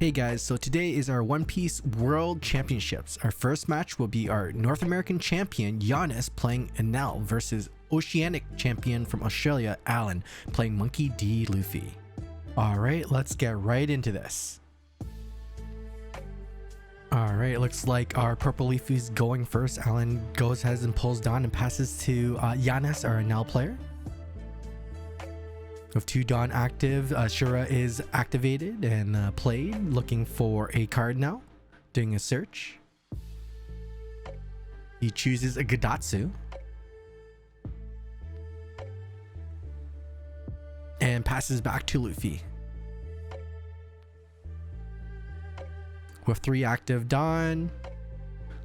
Hey guys, so today is our One Piece World Championships. Our first match will be our North American champion Yonas playing Enel versus Oceanic champion from Australia Alan playing Monkey D. Luffy. Alright, let's get right into this. Alright, looks like our purple Luffy's going first. Alan goes ahead and pulls down and passes to Yonas, our Enel player. With 2 Dawn active, Shura is activated and played, looking for a card now, doing a search. He chooses a Gadatsu. And passes back to Luffy. With 3 active Dawn,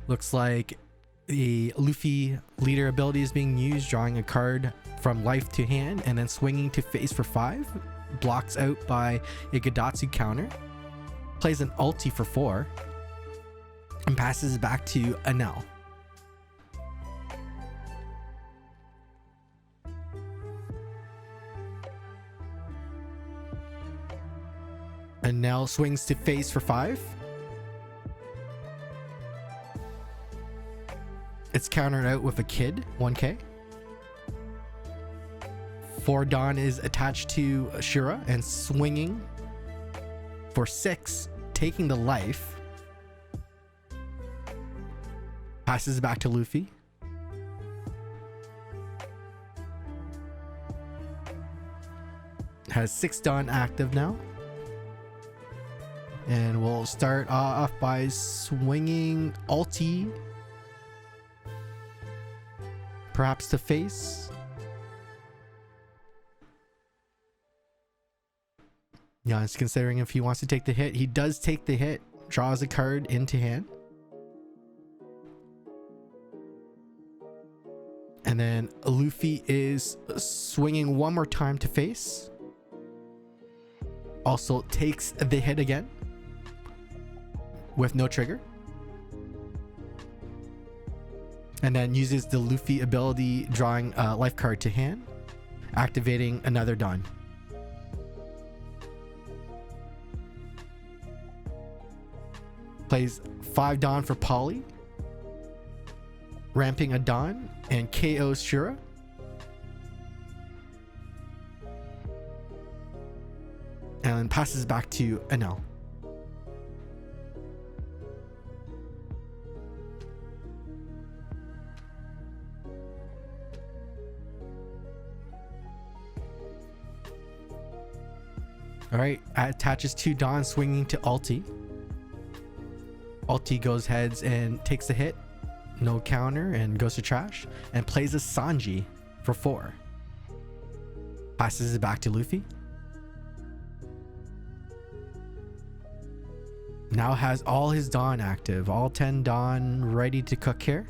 looks like the Luffy leader ability is being used, drawing a card from life to hand and then swinging to face for 5, blocks out by a Gadatsu counter, plays an ulti for 4 and passes back to Enel. Enel swings to face for 5. It's countered out with a Kid, 1k. 4 Dawn is attached to Shura and swinging for 6, taking the life. Passes back to Luffy. Has 6 Dawn active now. And we'll start off by swinging ulti. Perhaps to face. Yeah, he's considering if he wants to take the hit. He does take the hit. Draws a card into hand. And then Luffy is swinging one more time to face. Also takes the hit again. With no trigger. And then uses the Luffy ability, drawing a life card to hand. Activating another Dawn. Plays 5 Dawn for Polly. Ramping a Dawn and KOs Shura. And passes back to Enel. Alright, attaches 2 Dawn, swinging to ulti. Ulti goes heads and takes the hit. No counter and goes to trash. And plays a Sanji for 4. Passes it back to Luffy. Now has all his Dawn active. All 10 Dawn ready to cook here.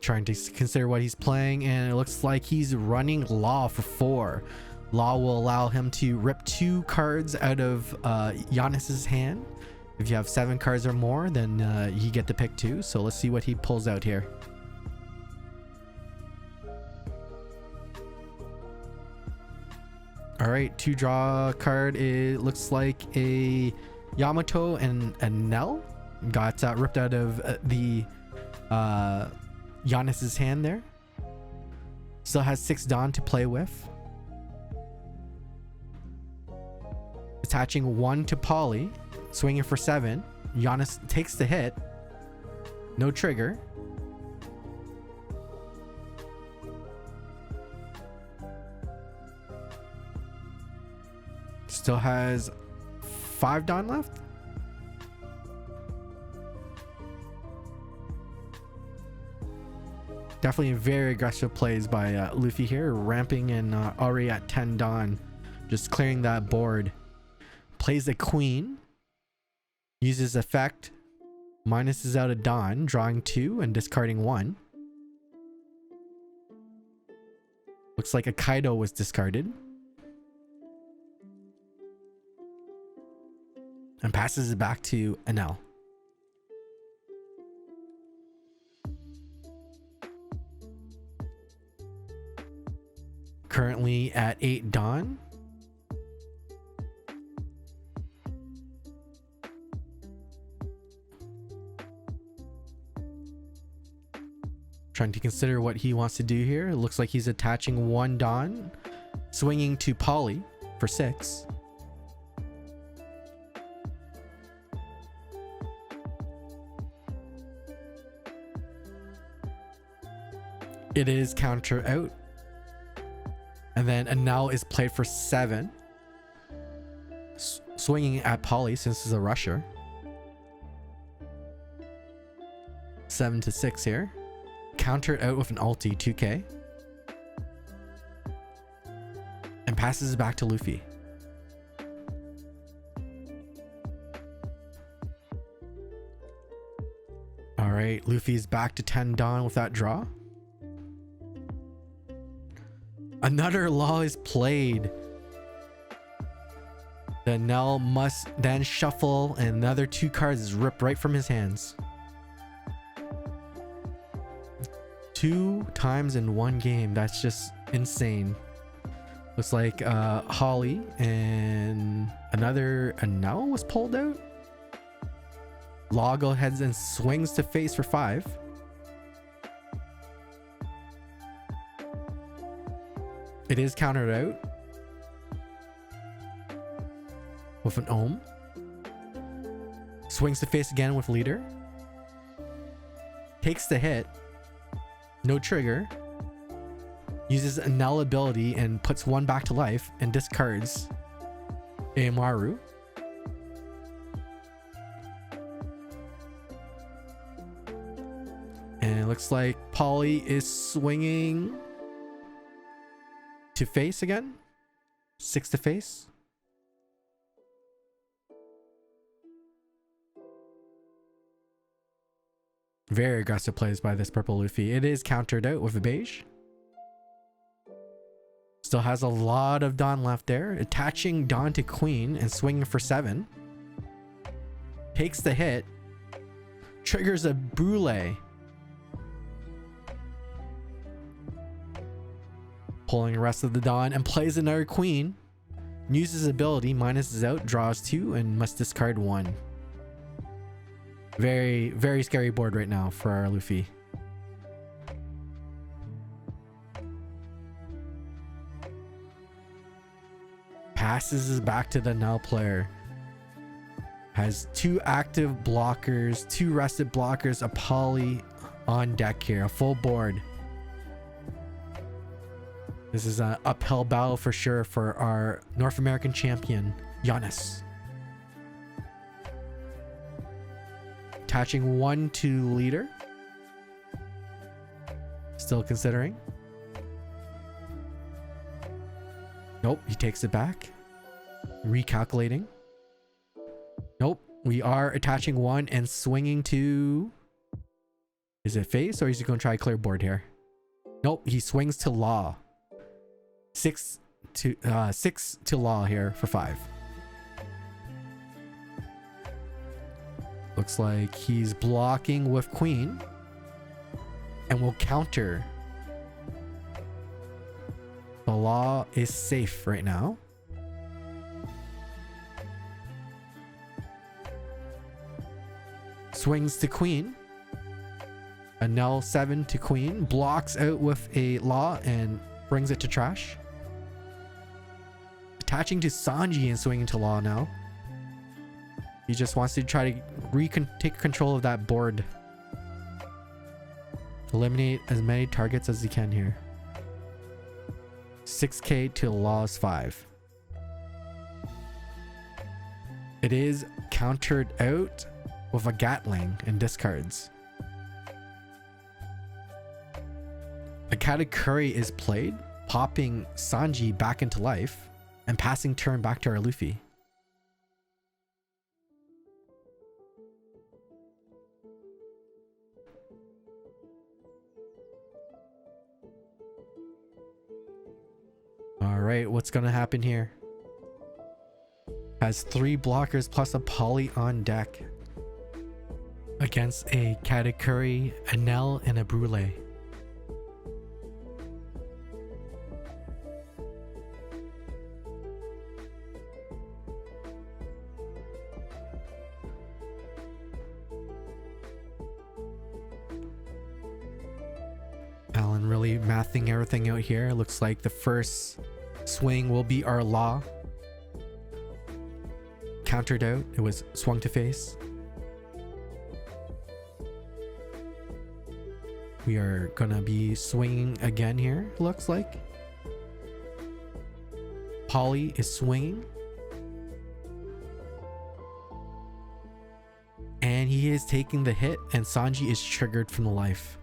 Trying to consider what he's playing, and it looks like he's running Law for 4. Law will allow him to rip 2 cards out of Yonas' hand. If you have 7 cards or more, then you get to pick 2. So let's see what he pulls out here. Alright, 2 draw card. It looks like a Yamato and a Enel. Got ripped out of the Yonas' hand there. Still has 6 Dawn to play with. Attaching 1 to Polly. Swinging for 7. Yonas takes the hit. No trigger. Still has 5 Dawn left. Definitely very aggressive plays by Luffy here, ramping and already at 10 Dawn, just clearing that board. Plays the Queen, uses effect, minuses out a Dawn, drawing 2 and discarding 1. Looks like a Kaido was discarded. And passes it back to Enel. currently at 8 Dawn. Trying to consider what he wants to do here. It looks like he's attaching 1 Dawn, swinging to Poly for 6. It is counter out. And then Enel is played for 7. Swinging at Poly since it's a rusher. 7 to 6 here. Counter out with an ulti, 2k. And passes it back to Luffy. Alright, Luffy's back to 10 Dawn with that draw. Another law is played. The Enel must then shuffle, and another 2 cards is ripped right from his hands. 2 times in 1 game. That's just insane. Looks like Holly and another Enel was pulled out. Law goes ahead and swings to face for 5. It is countered out with an Ohm. Swings to face again with leader. Takes the hit. No trigger. Uses Enel ability and puts 1 back to life and discards Amaru. And it looks like Poly is swinging to face again. 6 to face. Very aggressive plays by this purple Luffy. It is countered out with a beige. Still has a lot of Dawn left there. Attaching Dawn to Queen and swinging for 7. Takes the hit. Triggers a Brûlée. Pulling the rest of the Dawn and plays another Queen. Uses ability, minuses out, draws 2, and must discard 1. Very, very scary board right now for our Luffy. Passes back to the Enel player. Has 2 active blockers, 2 rested blockers, a Poly on deck here, a full board. This is an uphill battle for sure for our North American champion, Yonas. Attaching 1 to leader. Still considering. Nope, he takes it back. Recalculating. Nope, we are attaching 1 and swinging to... Is it face or is he going to try clear board here? Nope, he swings to Law. 6 to Law here for 5. Looks like he's blocking with Queen and will counter. The Law is safe right now. Swings to Queen. Enel 7 to Queen. Blocks out with a Law and brings it to trash. Attaching to Sanji and swinging to Law now. He just wants to try to take control of that board. Eliminate as many targets as he can here. 6k to Law's 5. It is countered out with a Gatling and discards. A Katakuri is played, popping Sanji back into life and passing turn back to our Luffy. Alright, what's gonna happen here? Has 3 blockers plus a Poly on deck. Against a Katakuri, Enel, and a Brûlée. Alan really mathing everything out here. Looks like the first swing will be our law. Countered out. It was swung to face. We are gonna be swinging again here, looks like. Polly is swinging. And he is taking the hit, and Sanji is triggered from the life.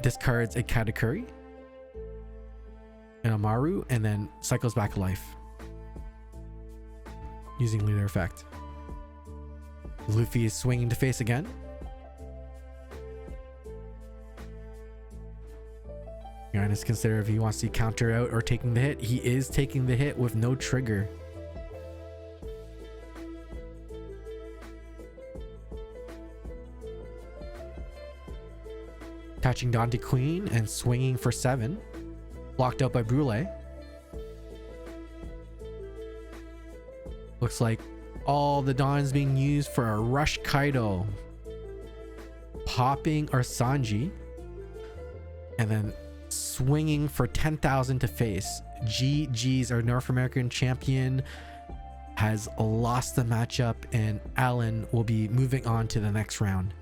Discards a Katakuri, an Amaru, and then cycles back to life. Using leader effect. Luffy is swinging to face again. Yonas consider if he wants to counter out or taking the hit. He is taking the hit with no trigger. Attaching Dante Queen and swinging for 7. Blocked out by Brule. Looks like all the Dawn's being used for a Rush Kaido. Popping our Sanji. And then swinging for 10,000 to face. GG's, our North American champion, has lost the matchup, and Alan will be moving on to the next round.